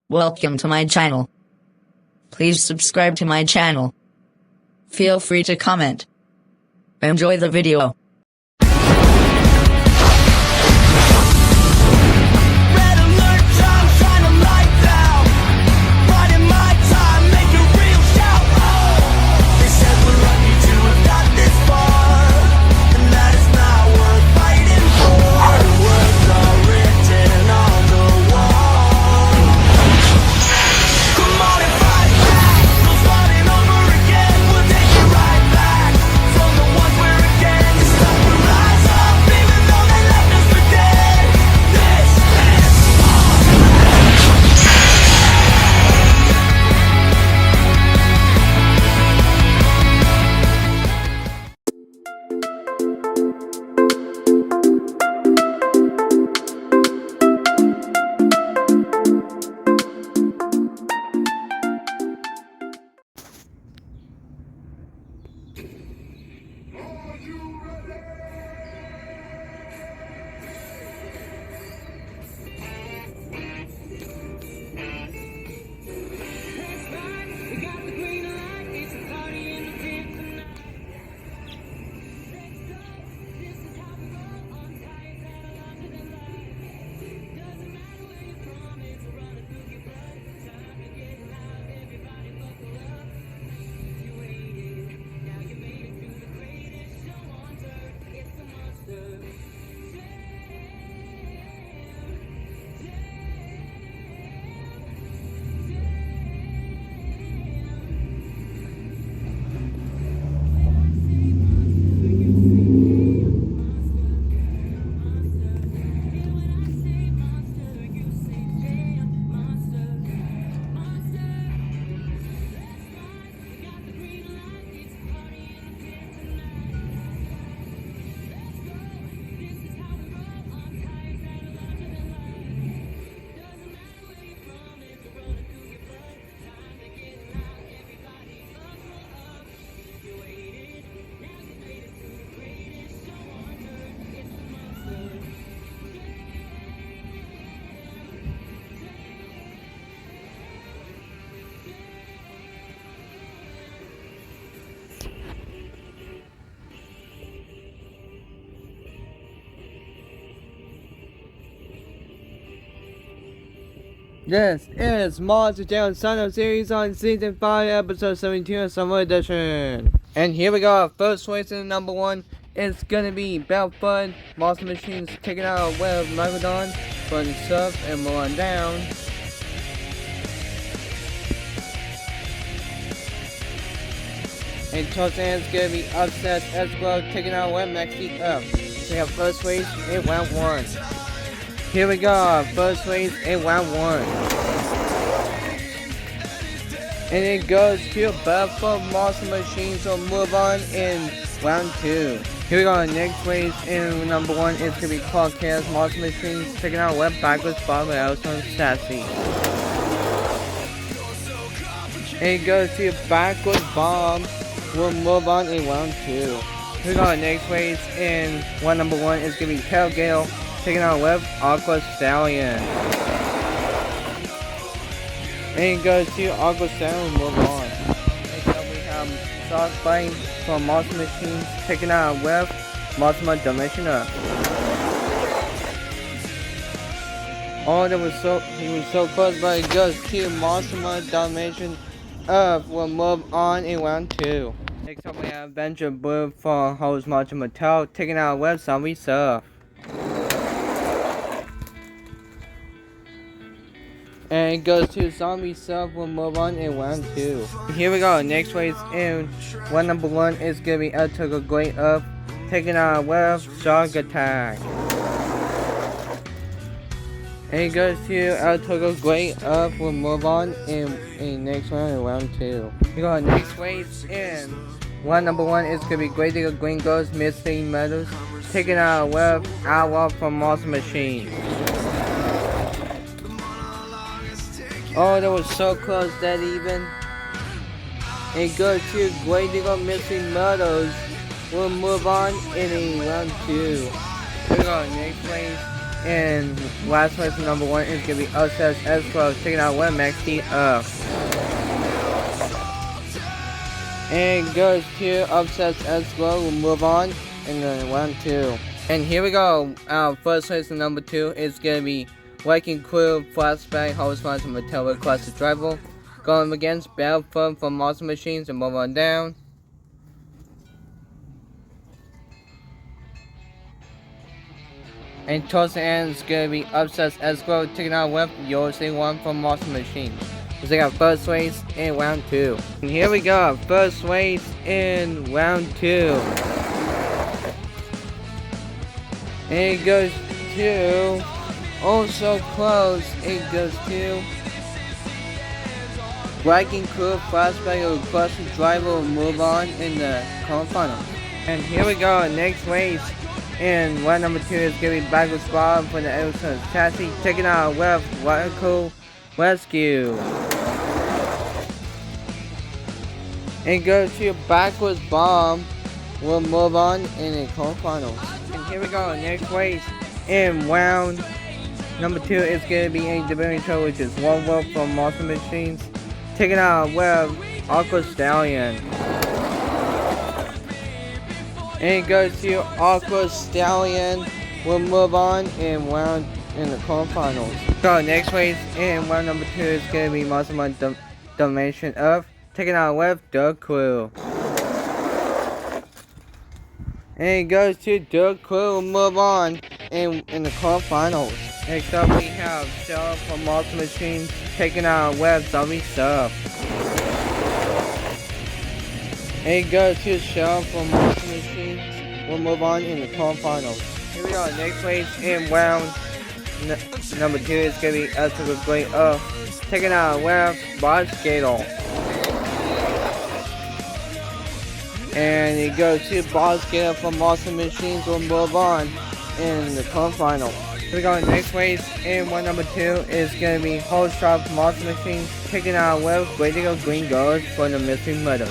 Welcome to my channel. Please subscribe to my channel. Feel free to comment. Enjoy the video. Red alert, time, shine a light down. Riding my time, make a real shout. Oh, they said we're lucky to have got this far, and that is not worth fighting for. The words are written on the wall. Come on and fight back. No starting over again. We'll take it right back from the ones we're against. It's time to rise up, even though they left us for dead. This is This is Monster Jam Son of Series on Season 5, Episode 17 of Summer Edition. And here we go, first place in number 1 is gonna be Belt Fun, Monster Machines taking out a web Megalodon, Fun Surf, and Mulan down. And Tarzan's gonna be Upset as well, taking out web Maxi up. So we have first place in round 1. Here we go, first race in round 1. And it goes to Buffalo Monster Machines, so move on in round 2. Here we go, next race in number 1 is going to be Claw Chaos Monster Machines taking out Web Backwards Bomb and Elson Sassy. And it goes to Backwards Bomb, we'll move on in round 2. Here we go, next race in number 1 is going to be Pale Gale taking out Web Aqua Stallion. And it goes to Aqua Stallion, move on. Next up we have Soft Bite from Monster Machines taking out Web Monster Dimensioner. Oh, he was so close, but it goes to Monster Dimension Up. We'll move on in round 2. Next up we have Adventure Blue for Hose Monster Mattel taking out Web Zombie Surf. And it goes to Zombie Surf, we'll move on in round 2. Here we go, next race in number 1 is gonna be El Togo Great Up, taking out Web Shark Attack. And it goes to El Togo Great Up, we'll move on in next round in round 2. Here we go, next race in number 1 is gonna be Great Eagle Green Ghost Missing Metals, taking out Web Outlaw from Monster Machine. Oh, that was so close, that even. It goes to Great Eagle Missing Metals. We'll move on in round 2. Here we go, next race And last place number 1 is gonna be Upsets Escrow. Checking out what Max T up. And goes to Upsets Escrow. We'll move on in the 1-2. And here we go. Our first place in number 2 is gonna be Wrecking Crew Flashback Host Sponsor Mattel Requested Rival. Going against Battle Fun from Monster Machines and move on down. And towards the end is gonna be Upsets Escrow taking out with USA 1 from Monster Machines. So they got first place in round 2. And here we go, first place in round 2. And it goes to, oh so close, it goes to Wrecking Crew Flashback Requested Driver will move on in the quarterfinals. And here we go, next race. And round number 2 is gonna be Backwards Bomb for the Edison Chassis, taking out with Radical Rescue. And go to Backwards Bomb. We'll move on in the quarterfinals. And here we go, next race. In round number 2 is gonna be a Division Show, which is One World from Monster Machines, taking out with Aqua Stallion. And it goes to Aqua Stallion. We'll move on in the quarterfinals. So next race in round number 2 is gonna be Monster Domination Earth, taking out with Dirt Crew. And it goes to Dirt Crew. We'll move on in the quarterfinals. Next up we have Shell from Monster Machines, taking out with Zombie Surf. And it goes to Shell from Monster Machines. We'll move on in the quarterfinals. Here we go, next race in round number 2 is gonna be us with Great Earth, taking out with Boss Gator. And it goes to Boss Gator from Monster Machines. We'll move on in the quarterfinals. Here we go, next race in round number 2 is gonna be Whole Shop from Monster Machines, taking out with Great Eagle Green Ghost for the Mystery Murders.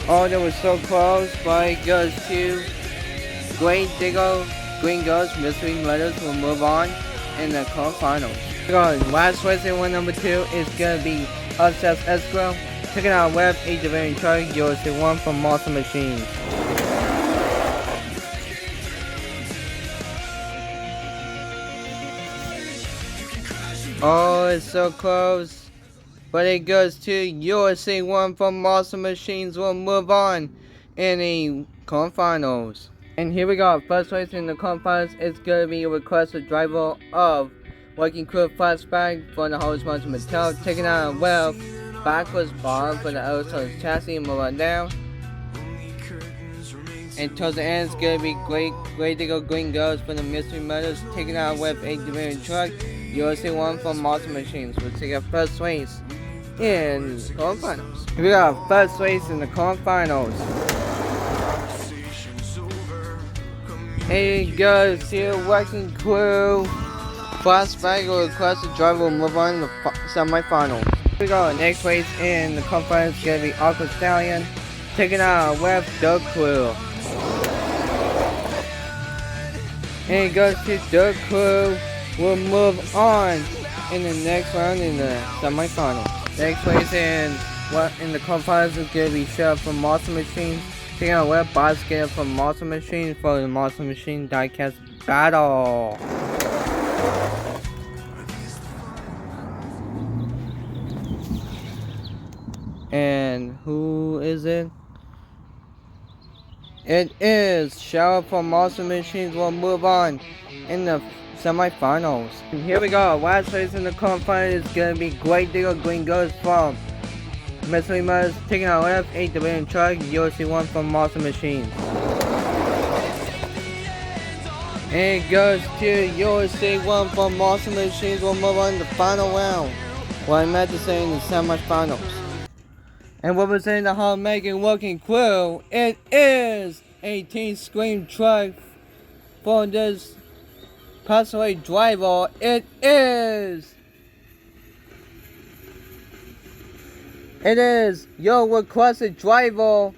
Oh, that was so close, but it goes to Great Diggle, Green Ghost, Mystery Murders. Will move on in the quarterfinals. Last race in round number 2 is gonna be Upsets Escrow, taking out with a Division Truck, USA 1 from Monster Machines. Oh, it's so close. But it goes to USA 1 from Monster Machines. Will move on in the quarterfinals. And here we go. First place in the quarterfinals is going to be a requested driver of Wrecking Crew Flashback for the host Monster Mattel, taking out with Backwards Bomb for the Edison Chassis and move on down. And towards the end it's going to be Great Diggle Green Ghost for the Mystery Murders, taking out with a Division Truck, USA 1 from Monster Machines. We'll take our first race in the quarterfinals. Here we go, first race in the quarterfinals. Here it goes to Wrecking Crew Flashback or requested driver will move on to the semi-finals. Here we go, next race in the quarterfinals is going to be Aqua Stallion, taking out with Dirt Crew. And it goes to Dirt Crew. We'll move on in the next round in the semi-finals. Next race in the quarterfinals is going to be Shell from Monster Machines, taking out with Boss Gator from Monster Machines for the Monster Machine Diecast Battle. And who is it? It is Shell from Monster Machines. Will move on in the semi-finals. And here we go. Last race in the quarterfinals is gonna be Great Diggle Green Ghost from Mystery Murders, taking out with a Division Truck, USA 1 from Monster Machines. And it goes to USA 1 from Monster Machines. Will move on to the final round. What I meant to say in the semi-finals. And representing the Hall Megan Wrecking Crew, it is a Team Scream truck for this possibly driver. It is your requested driver,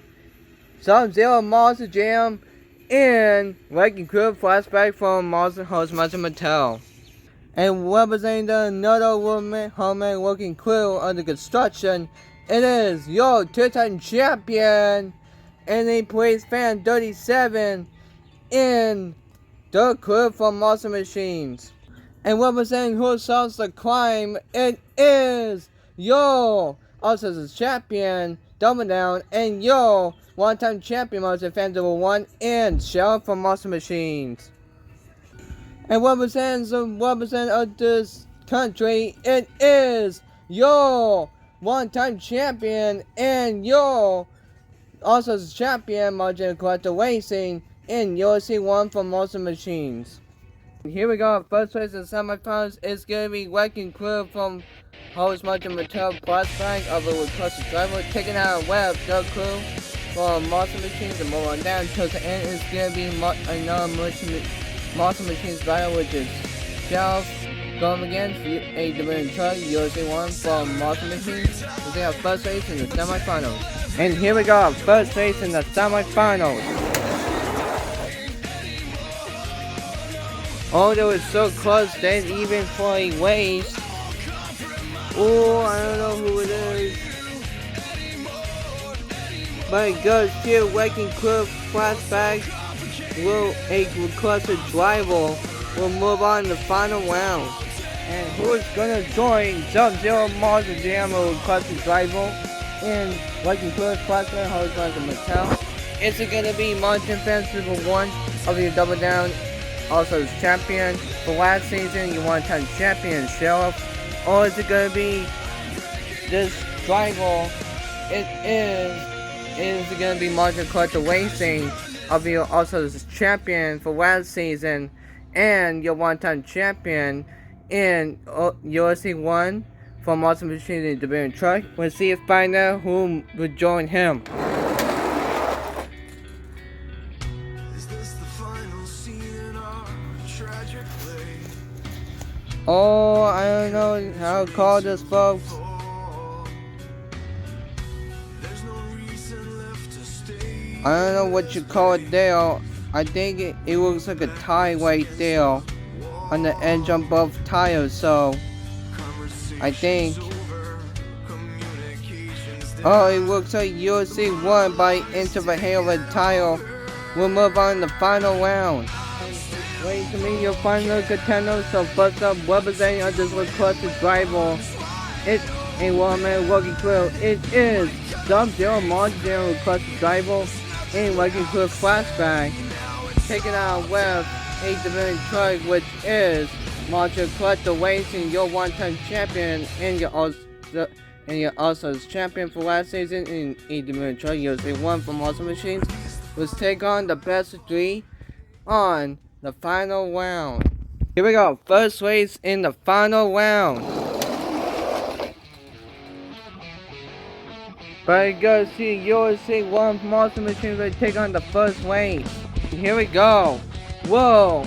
Sub-Zero Monster Jam, And Wrecking Crew flashback from Monster host Monster Mattel. And representing the another woman homemade working crew under construction, it is your two-time champion, and he plays Fan 37 in the crew from Monster Machines. And representing who solves the crime, it is your also champion, Double Down, and your one-time champion Monster Fan 1 and Sheriff from Monster Machines. And represents of this country, it is your one-time champion and your also champion Margin Collector Racing in UFC 1 from Monster Machines. Here we go, first place in the semifinals is going to be Wrecking Crew from host Martin Mattel plus bank of a requested driver, taking out Web, the crew from Monster Machines, and more on down until the end is going to be another Monster Machines battle, which is Sheriff going against a Dominion Truck, USA 1 from Monster Machines. We have first place in the semifinals. And here we go, first place in the semifinals. Oh, they were so close, they didn't even for a race. Oh, I don't know who it is. But it goes to Wrecking Crew flashback. Will a requested driver will move on to the final round. And who is gonna join Sub-Zero Mars and Jam will requested driver in Wrecking Crew flashback host Monster Mattel? Is it gonna be Mountain Fans Super 1 of your Double Down? Also as champion for last season, you want time champion Sheriff, or is it gonna be this driver? It is it gonna be Martin Collector Racing of your also as champion for last season and your one-time champion in UFC 1 from Monster Machines in the Dominion Truck? We'll see if by now who will join him. Oh, I don't know how to call this, folks. I don't know what you call it there. I think it looks like a tie right there on the edge of both tires, so I think. Oh, it looks like UFC 1 by into the hail of the tire. We'll move on to the final round. Wait to meet your final contender, so first up representing on this requested driver, it's a one-man Wrecking Crew. It is Sub-Zero Monster requested driver in Wrecking Crew flashback, taking out Web, a Dominion Truck, which is Monster Collector Racing, your one-time champion and your also champion for last season in a Dominion Truck USA 1 from Monster Machines. Let's take on the best of 3 on the final round. Here we go, first race in the final round. But it goes to USA 1 Monster Machines will take on the first race. Here we go. Whoa!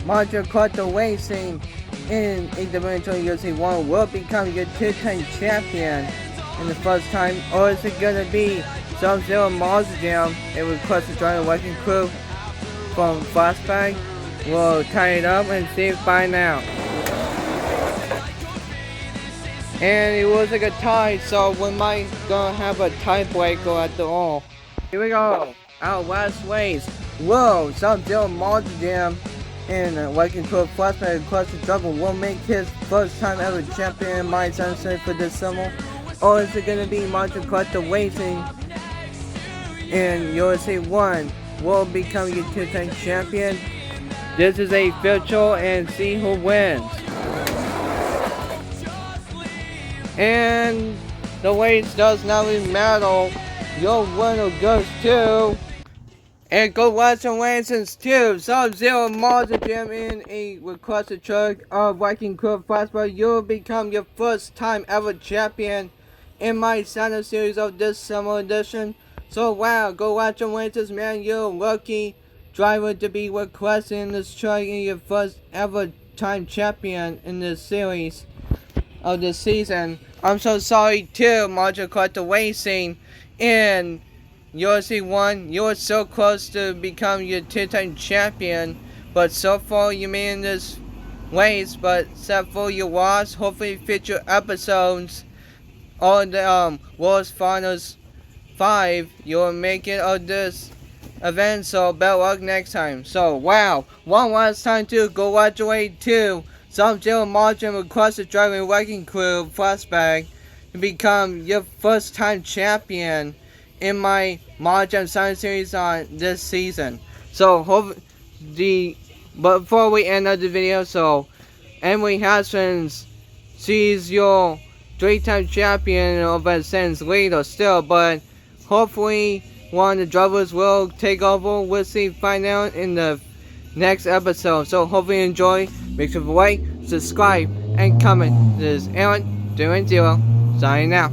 Monster Collector Racing in a Dimensional USA 1 will become your two-time champion in the first time, or is it gonna be Sub-Zero Monster Jam? It requests to join the Wrecking Crew from flashback. We'll tie it up and see if by now. And it was like a tie, so we might gonna have a tiebreaker at the all. Here we go, our last race. Whoa, Sub-Zero Monster Jam and Wrecking Crew flashback across the double will make his first time ever champion in my sunset for this summer. Or is it gonna be Monster Collector Racing in USA 1 will become your two-time champion? This is a virtual and see who wins. And the race does not really matter. Your winner goes to. And go watch some races too. Sub-Zero Monster Jam in a requested truck of Wrecking Crew flashback. You'll become your first time ever champion in my Santa series of this summer edition. So wow, go watch some races, man. You're a lucky driver to be requesting this truck in your first ever time champion in this series of this season. I'm so sorry too, Monster Collector Racing in UFC 1, you were so close to become your 2-time champion, but so far you made in this race, but except for your loss, hopefully future episodes on the World's Finals 5, you'll make it of this event, so better luck next time. So, wow, one last time to congratulate to Sub-Zero Margin across the Driving Wrecking Crew flashback to become your first time champion in my Margin Sign series on this season. So but before we end up the video, so Emily Haskins, she's your 3-time champion of Ascend's leader still, but hopefully one of the drivers will take over. We'll see, find out in the next episode. So hopefully you enjoy. Make sure to like, subscribe, and comment. This is Aaron doing 0 signing out.